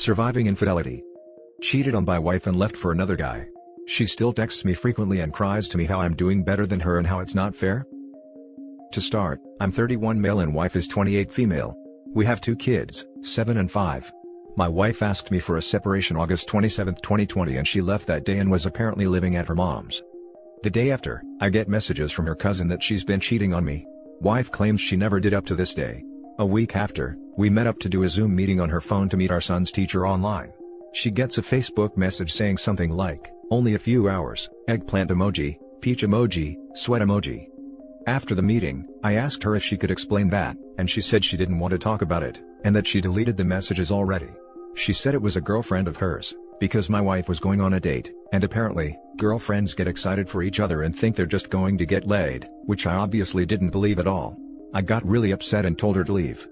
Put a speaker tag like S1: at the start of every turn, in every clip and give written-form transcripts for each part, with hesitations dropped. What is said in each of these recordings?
S1: Surviving infidelity. Cheated on by wife and left for another guy. She still texts me frequently and cries to me how I'm doing better than her and how it's not fair. To start, I'm 31 male and wife is 28 female. We have 2 kids, 7 and 5. My wife asked me for a separation August 27, 2020 and she left that day and was apparently living at her mom's. The day after, I get messages from her cousin that she's been cheating on me. Wife claims she never did up to this day. A week after, we met up to do a Zoom meeting on her phone to meet our son's teacher online. She gets a Facebook message saying something like, "Only a few hours, eggplant emoji, peach emoji, sweat emoji." After the meeting, I asked her if she could explain that, and she said she didn't want to talk about it, and that she deleted the messages already. She said it was a girlfriend of hers, because my wife was going on a date, and apparently, girlfriends get excited for each other and think they're just going to get laid, which I obviously didn't believe at all. I got really upset and told her to leave.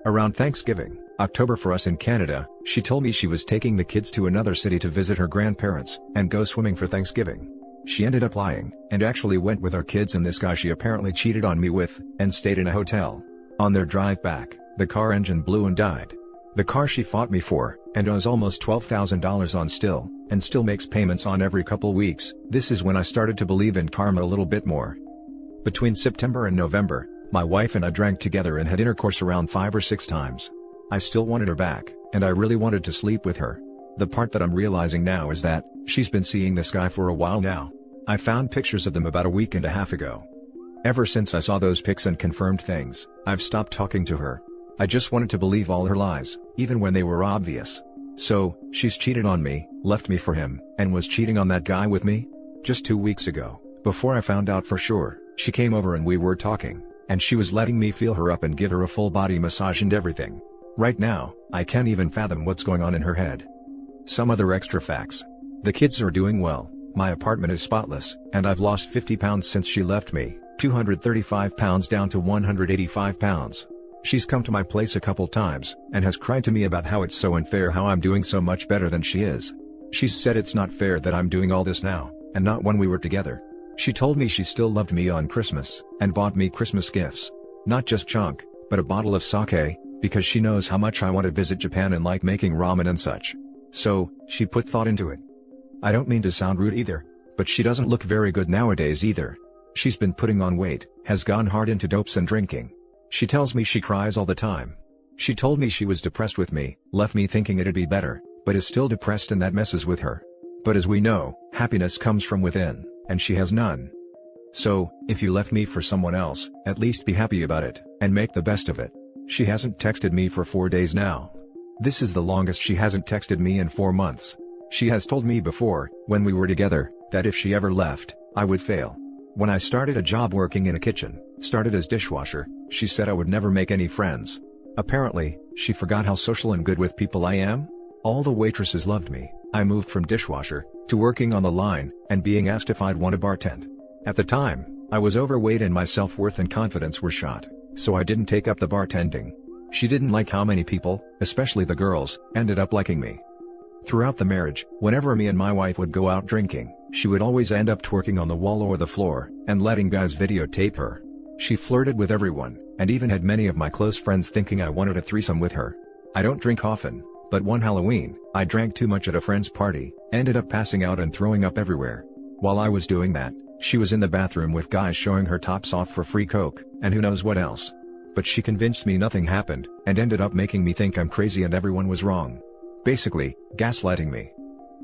S1: Around Thanksgiving, October for us in Canada, she told me she was taking the kids to another city to visit her grandparents, and go swimming for Thanksgiving. She ended up lying, and actually went with our kids and this guy she apparently cheated on me with, and stayed in a hotel. On their drive back, the car engine blew and died. The car she fought me for, and owes almost $12,000 on still, and still makes payments on every couple weeks. This is when I started to believe in karma a little bit more. Between September and November, my wife and I drank together and had intercourse around 5 or 6 times. I still wanted her back, and I really wanted to sleep with her. The part that I'm realizing now is that, she's been seeing this guy for a while now. I found pictures of them about a week and a half ago. Ever since I saw those pics and confirmed things, I've stopped talking to her. I just wanted to believe all her lies, even when they were obvious. So, she's cheated on me, left me for him, and was cheating on that guy with me? Just 2 weeks ago, before I found out for sure, she came over and we were talking, and she was letting me feel her up and give her a full body massage and everything. Right now, I can't even fathom what's going on in her head. Some other extra facts. The kids are doing well, my apartment is spotless, and I've lost 50 pounds since she left me, 235 pounds down to 185 pounds. She's come to my place a couple times, and has cried to me about how it's so unfair how I'm doing so much better than she is. She's said it's not fair that I'm doing all this now, and not when we were together. She told me she still loved me on Christmas, and bought me Christmas gifts. Not just junk, but a bottle of sake, because she knows how much I want to visit Japan and like making ramen and such. So, she put thought into it. I don't mean to sound rude either, but she doesn't look very good nowadays either. She's been putting on weight, has gone hard into dopes and drinking. She tells me she cries all the time. She told me she was depressed with me, left me thinking it'd be better, but is still depressed and that messes with her. But as we know, happiness comes from within, and she has none. So, if you left me for someone else, at least be happy about it, and make the best of it. She hasn't texted me for 4 days now. This is the longest she hasn't texted me in 4 months. She has told me before, when we were together, that if she ever left, I would fail. When I started a job working in a kitchen, started as dishwasher, she said I would never make any friends. Apparently, she forgot how social and good with people I am. All the waitresses loved me. I moved from dishwasher, to working on the line, and being asked if I'd want to bartend. At the time, I was overweight and my self-worth and confidence were shot, so I didn't take up the bartending. She didn't like how many people, especially the girls, ended up liking me. Throughout the marriage, whenever me and my wife would go out drinking, she would always end up twerking on the wall or the floor, and letting guys videotape her. She flirted with everyone, and even had many of my close friends thinking I wanted a threesome with her. I don't drink often, but one Halloween, I drank too much at a friend's party, ended up passing out and throwing up everywhere. While I was doing that, she was in the bathroom with guys showing her tops off for free coke, and who knows what else. But she convinced me nothing happened, and ended up making me think I'm crazy and everyone was wrong. Basically, gaslighting me.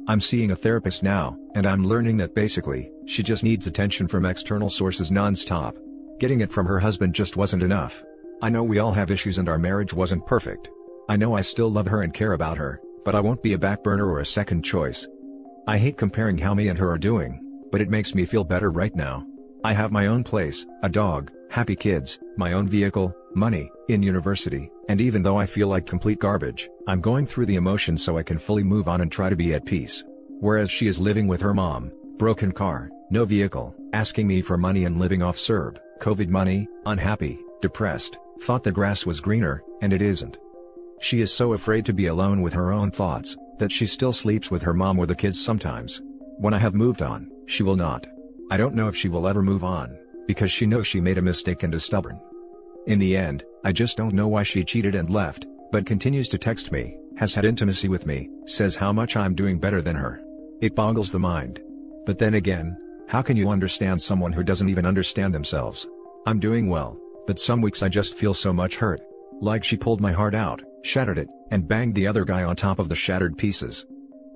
S1: I'm seeing a therapist now, and I'm learning that basically, she just needs attention from external sources non-stop. Getting it from her husband just wasn't enough. I know we all have issues and our marriage wasn't perfect. I know I still love her and care about her, but I won't be a back burner or a second choice. I hate comparing how me and her are doing, but it makes me feel better right now. I have my own place, a dog, happy kids, my own vehicle, money, in university, and even though I feel like complete garbage, I'm going through the emotions so I can fully move on and try to be at peace. Whereas she is living with her mom, broken car, no vehicle, asking me for money and living off CERB, COVID money, unhappy, depressed, thought the grass was greener, and it isn't. She is so afraid to be alone with her own thoughts, that she still sleeps with her mom or the kids sometimes. When I have moved on, she will not. I don't know if she will ever move on, because she knows she made a mistake and is stubborn. In the end, I just don't know why she cheated and left, but continues to text me, has had intimacy with me, says how much I'm doing better than her. It boggles the mind. But then again, how can you understand someone who doesn't even understand themselves? I'm doing well, but some weeks I just feel so much hurt. Like she pulled my heart out, shattered it, and banged the other guy on top of the shattered pieces.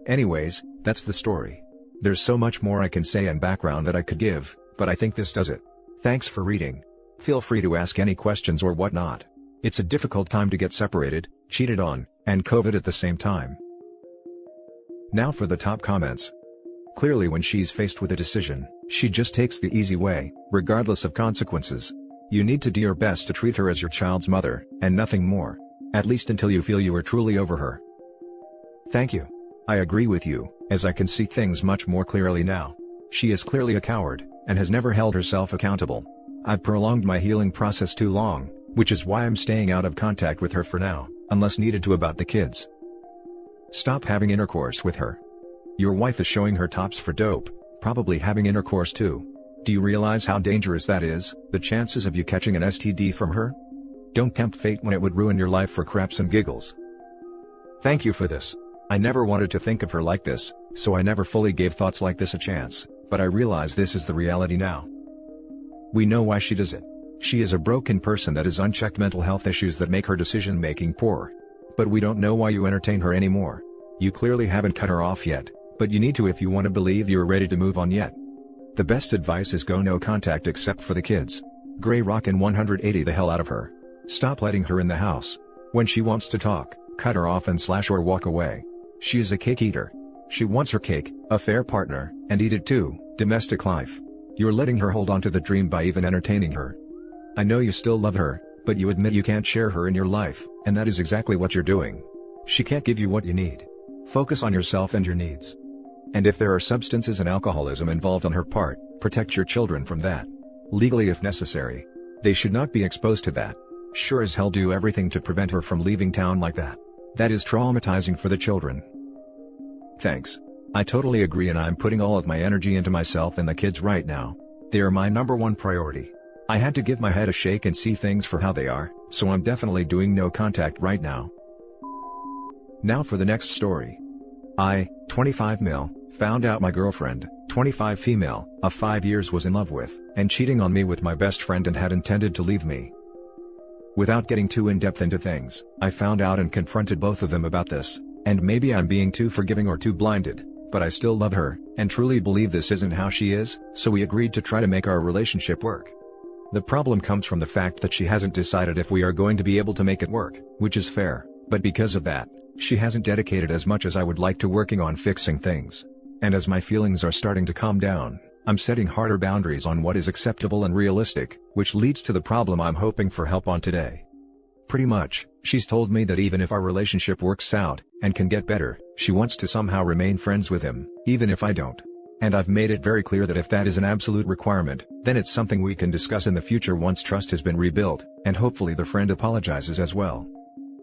S1: Anyways, that's the story. There's so much more I can say and background that I could give, but I think this does it. Thanks for reading. Feel free to ask any questions or whatnot. It's a difficult time to get separated, cheated on, and COVID at the same time. Now for the top comments. Clearly when she's faced with a decision, she just takes the easy way, regardless of consequences. You need to do your best to treat her as your child's mother, and nothing more. At least until you feel you are truly over her. Thank you. I agree with you, as I can see things much more clearly now. She is clearly a coward, and has never held herself accountable. I've prolonged my healing process too long, which is why I'm staying out of contact with her for now, unless needed to about the kids. Stop having intercourse with her. Your wife is showing her tops for dope, probably having intercourse too. Do you realize how dangerous that is, the chances of you catching an STD from her? Don't tempt fate when it would ruin your life for craps and giggles. Thank you for this. I never wanted to think of her like this, so I never fully gave thoughts like this a chance, but I realize this is the reality now. We know why she does it. She is a broken person that has unchecked mental health issues that make her decision-making poor. But we don't know why you entertain her anymore. You clearly haven't cut her off yet, but you need to if you want to believe you're ready to move on yet. The best advice is go no contact except for the kids. Gray rock and 180 the hell out of her. Stop letting her in the house. When she wants to talk, cut her off and slash or walk away. She is a cake eater. She wants her cake, a fair partner, and eat it too, domestic life. You're letting her hold on to the dream by even entertaining her. I know you still love her, but you admit you can't share her in your life, and that is exactly what you're doing. She can't give you what you need. Focus on yourself and your needs. And if there are substances and alcoholism involved on her part, protect your children from that. Legally if necessary. They should not be exposed to that. Sure as hell do everything to prevent her from leaving town like that. That is traumatizing for the children. Thanks. I totally agree and I'm putting all of my energy into myself and the kids right now. They are my #1 priority. I had to give my head a shake and see things for how they are, so I'm definitely doing no contact right now. Now for the next story. I, 25 male, found out my girlfriend, 25 female, of 5 years was in love with, and cheating on me with my best friend and had intended to leave me. Without getting too in-depth into things, I found out and confronted both of them about this, and maybe I'm being too forgiving or too blinded, but I still love her, and truly believe this isn't how she is, so we agreed to try to make our relationship work. The problem comes from the fact that she hasn't decided if we are going to be able to make it work, which is fair, but because of that, she hasn't dedicated as much as I would like to working on fixing things. And as my feelings are starting to calm down, I'm setting harder boundaries on what is acceptable and realistic, which leads to the problem I'm hoping for help on today. Pretty much, she's told me that even if our relationship works out, and can get better, she wants to somehow remain friends with him, even if I don't. And I've made it very clear that if that is an absolute requirement, then it's something we can discuss in the future once trust has been rebuilt, and hopefully the friend apologizes as well.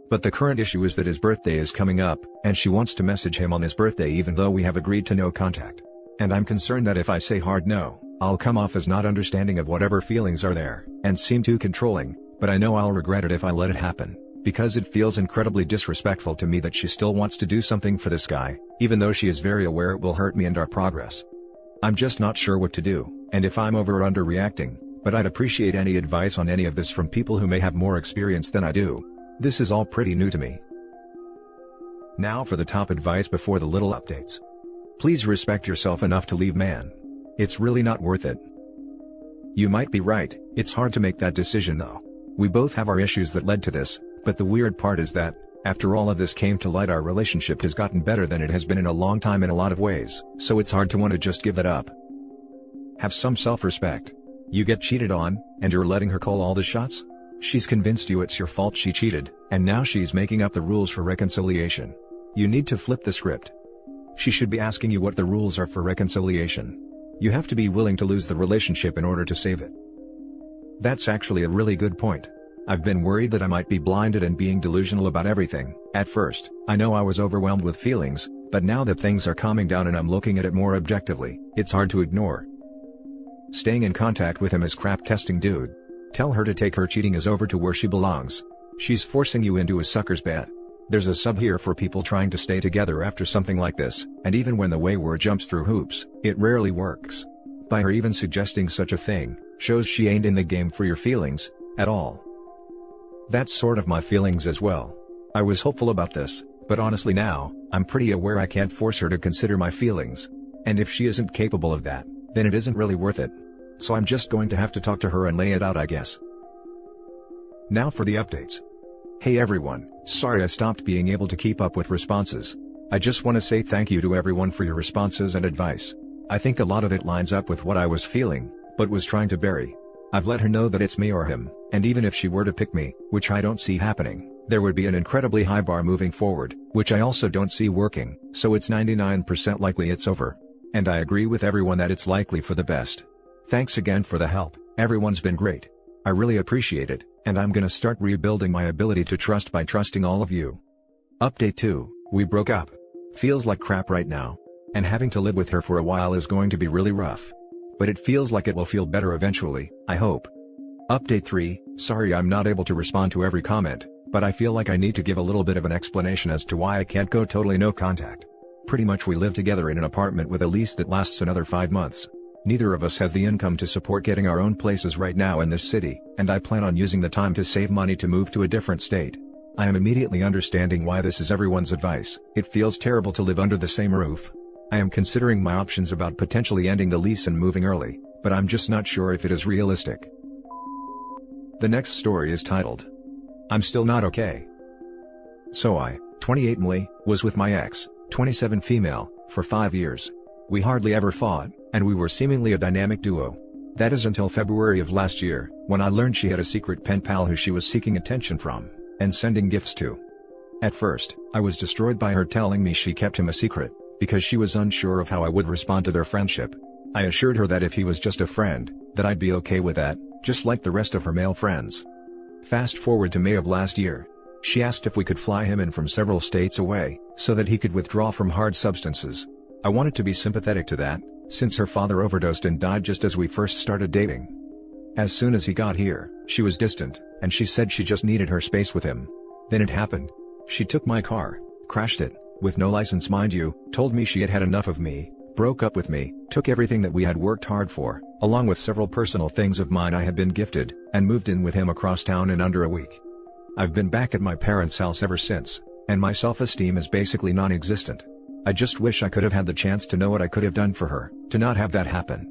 S1: But the current issue is that his birthday is coming up, and she wants to message him on his birthday even though we have agreed to no contact. And I'm concerned that if I say hard no, I'll come off as not understanding of whatever feelings are there, and seem too controlling, but I know I'll regret it if I let it happen, because it feels incredibly disrespectful to me that she still wants to do something for this guy, even though she is very aware it will hurt me and our progress. I'm just not sure what to do, and if I'm over or underreacting, but I'd appreciate any advice on any of this from people who may have more experience than I do. This is all pretty new to me. Now for the top advice before the little updates. Please respect yourself enough to leave man. It's really not worth it. You might be right, it's hard to make that decision though. We both have our issues that led to this, but the weird part is that, after all of this came to light, our relationship has gotten better than it has been in a long time in a lot of ways, so it's hard to want to just give that up. Have some self-respect. You get cheated on, and you're letting her call all the shots? She's convinced you it's your fault she cheated, and now she's making up the rules for reconciliation. You need to flip the script. She should be asking you what the rules are for reconciliation. You have to be willing to lose the relationship in order to save it. That's actually a really good point. I've been worried that I might be blinded and being delusional about everything. At first, I know I was overwhelmed with feelings, but now that things are calming down and I'm looking at it more objectively, it's hard to ignore. Staying in contact with him is crap testing, dude. Tell her to take her cheating is over to where she belongs. She's forcing you into a sucker's bed. There's a sub here for people trying to stay together after something like this, and even when the wayward jumps through hoops, it rarely works. By her even suggesting such a thing, shows she ain't in the game for your feelings, at all. That's sort of my feelings as well. I was hopeful about this, but honestly now, I'm pretty aware I can't force her to consider my feelings. And if she isn't capable of that, then it isn't really worth it. So I'm just going to have to talk to her and lay it out, I guess. Now for the updates. Hey everyone, sorry I stopped being able to keep up with responses. I just want to say thank you to everyone for your responses and advice. I think a lot of it lines up with what I was feeling, but was trying to bury. I've let her know that it's me or him, and even if she were to pick me, which I don't see happening, there would be an incredibly high bar moving forward, which I also don't see working, so it's 99% likely it's over. And I agree with everyone that it's likely for the best. Thanks again for the help, everyone's been great. I really appreciate it, and I'm gonna start rebuilding my ability to trust by trusting all of you. Update 2, we broke up. Feels like crap right now. And having to live with her for a while is going to be really rough. But it feels like it will feel better eventually, I hope. Update 3, sorry I'm not able to respond to every comment, but I feel like I need to give a little bit of an explanation as to why I can't go totally no contact. Pretty much we live together in an apartment with a lease that lasts another 5 months. Neither of us has the income to support getting our own places right now in this city, and I plan on using the time to save money to move to a different state. I am immediately understanding why this is everyone's advice. It feels terrible to live under the same roof. I am considering my options about potentially ending the lease and moving early, but I'm just not sure if it is realistic. The next story is titled, I'm Still Not Okay. So I, 28 Emily, was with my ex, 27 female, for 5 years. We hardly ever fought, and we were seemingly a dynamic duo. That is until February of last year, when I learned she had a secret pen pal who she was seeking attention from, and sending gifts to. At first, I was destroyed by her telling me she kept him a secret, because she was unsure of how I would respond to their friendship. I assured her that if he was just a friend, that I'd be okay with that, just like the rest of her male friends. Fast forward to May of last year. She asked if we could fly him in from several states away, so that he could withdraw from hard substances. I wanted to be sympathetic to that, since her father overdosed and died just as we first started dating. As soon as he got here, she was distant, and she said she just needed her space with him. Then it happened. She took my car, crashed it, with no license mind you, told me she had had enough of me, broke up with me, took everything that we had worked hard for, along with several personal things of mine I had been gifted, and moved in with him across town in under a week. I've been back at my parents' house ever since, and my self-esteem is basically non-existent. I just wish I could have had the chance to know what I could have done for her, to not have that happen.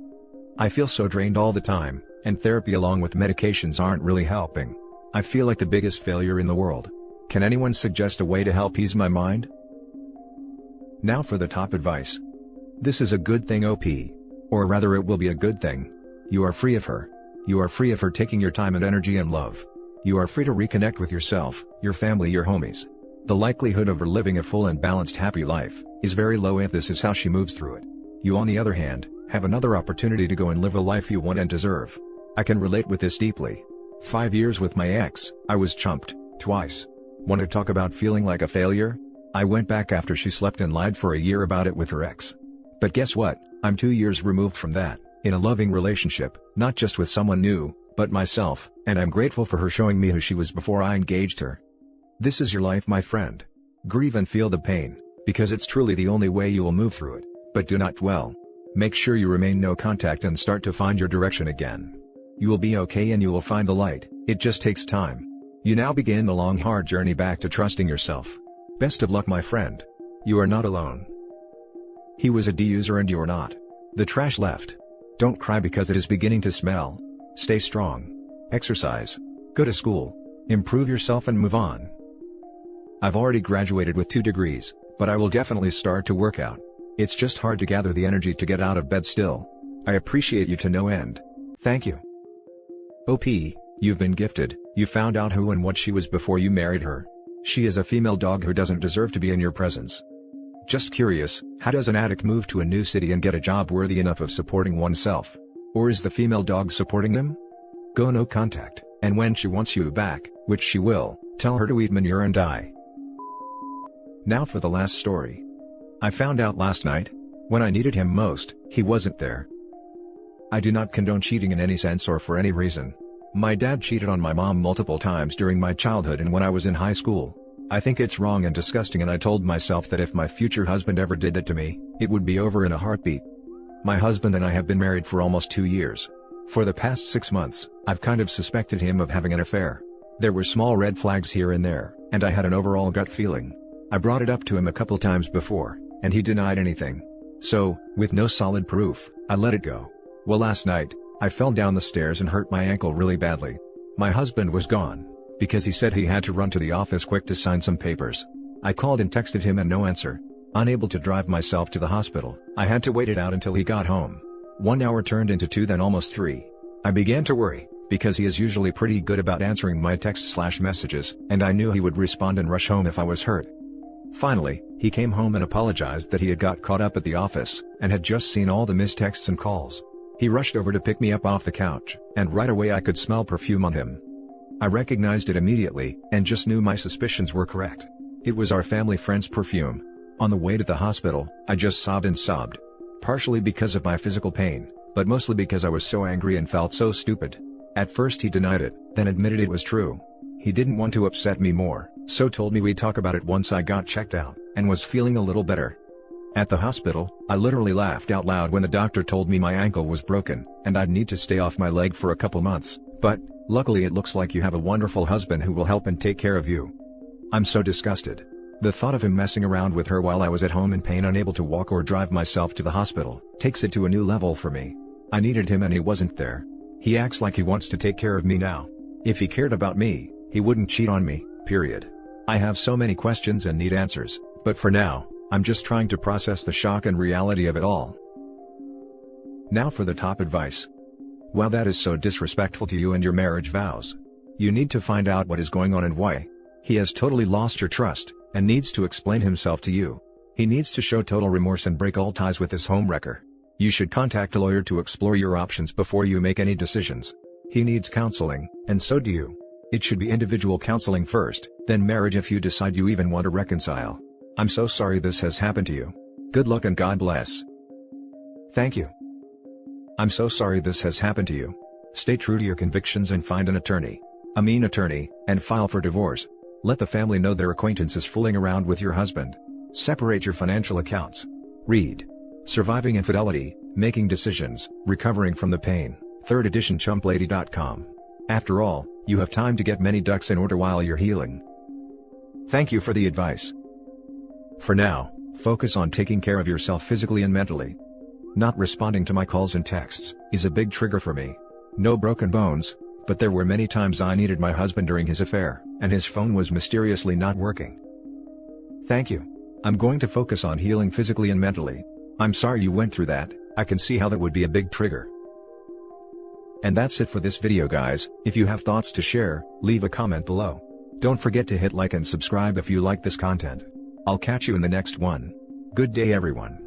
S1: I feel so drained all the time, and therapy along with medications aren't really helping. I feel like the biggest failure in the world. Can anyone suggest a way to help ease my mind? Now for the top advice. This is a good thing, OP. Or rather, it will be a good thing. You are free of her. You are free of her taking your time and energy and love. You are free to reconnect with yourself, your family, your homies. The likelihood of her living a full and balanced happy life is very low if this is how she moves through it. You on the other hand, have another opportunity to go and live a life you want and deserve. I can relate with this deeply. 5 years with my ex, I was chumped, twice. Want to talk about feeling like a failure? I went back after she slept and lied for a year about it with her ex. But guess what, I'm 2 years removed from that, in a loving relationship, not just with someone new, but myself, and I'm grateful for her showing me who she was before I engaged her. This is your life, my friend. Grieve and feel the pain, because it's truly the only way you will move through it, but do not dwell. Make sure you remain no contact and start to find your direction again. You will be okay and you will find the light, it just takes time. You now begin the long hard journey back to trusting yourself. Best of luck, my friend. You are not alone. He was a D-user and you're not. The trash left. Don't cry because it is beginning to smell. Stay strong. Exercise. Go to school. Improve yourself and move on. I've already graduated with 2 degrees, but I will definitely start to work out. It's just hard to gather the energy to get out of bed still. I appreciate you to no end. Thank you. OP, you've been gifted. You found out who and what she was before you married her. She is a female dog who doesn't deserve to be in your presence. Just curious, how does an addict move to a new city and get a job worthy enough of supporting oneself? Or is the female dog supporting them? Go no contact, and when she wants you back, which she will, tell her to eat manure and die. Now for the last story. I found out last night. When I needed him most, he wasn't there. I do not condone cheating in any sense or for any reason. My dad cheated on my mom multiple times during my childhood and when I was in high school. I think it's wrong and disgusting, and I told myself that if my future husband ever did that to me, it would be over in a heartbeat. My husband and I have been married for almost 2 years. For the past 6 months, I've kind of suspected him of having an affair. There were small red flags here and there, and I had an overall gut feeling. I brought it up to him a couple times before, and he denied anything. So, with no solid proof, I let it go. Well, last night, I fell down the stairs and hurt my ankle really badly. My husband was gone, because he said he had to run to the office quick to sign some papers. I called and texted him and no answer. Unable to drive myself to the hospital, I had to wait it out until he got home. 1 hour turned into 2, then almost 3. I began to worry, because he is usually pretty good about answering my texts/messages, and I knew he would respond and rush home if I was hurt. Finally, he came home and apologized that he had got caught up at the office, and had just seen all the missed texts and calls. He rushed over to pick me up off the couch, and right away I could smell perfume on him. I recognized it immediately, and just knew my suspicions were correct. It was our family friend's perfume. On the way to the hospital, I just sobbed and sobbed. Partially because of my physical pain, but mostly because I was so angry and felt so stupid. At first he denied it, then admitted it was true. He didn't want to upset me more, so told me we'd talk about it once I got checked out, and was feeling a little better. At the hospital, I literally laughed out loud when the doctor told me my ankle was broken, and I'd need to stay off my leg for a couple months, but, luckily it looks like you have a wonderful husband who will help and take care of you. I'm so disgusted. The thought of him messing around with her while I was at home in pain, unable to walk or drive myself to the hospital, takes it to a new level for me. I needed him and he wasn't there. He acts like he wants to take care of me now. If he cared about me, he wouldn't cheat on me, period. I have so many questions and need answers, but for now, I'm just trying to process the shock and reality of it all. Now for the top advice. Wow, that is so disrespectful to you and your marriage vows. You need to find out what is going on and why. He has totally lost your trust, and needs to explain himself to you. He needs to show total remorse and break all ties with this homewrecker. You should contact a lawyer to explore your options before you make any decisions. He needs counseling, and so do you. It should be individual counseling first, then marriage if you decide you even want to reconcile. I'm so sorry this has happened to you. Good luck and God bless. Thank you. I'm so sorry this has happened to you. Stay true to your convictions and find an attorney. A mean attorney, and file for divorce. Let the family know their acquaintance is fooling around with your husband. Separate your financial accounts. Read Surviving Infidelity, Making Decisions, Recovering from the Pain, 3rd edition chumplady.com. After all, you have time to get many ducks in order while you're healing. Thank you for the advice. For now, focus on taking care of yourself physically and mentally. Not responding to my calls and texts is a big trigger for me. No broken bones, but there were many times I needed my husband during his affair, and his phone was mysteriously not working. Thank you. I'm going to focus on healing physically and mentally. I'm sorry you went through that. I can see how that would be a big trigger. And that's it for this video, guys. If you have thoughts to share, leave a comment below. Don't forget to hit like and subscribe if you like this content. I'll catch you in the next one. Good day, everyone.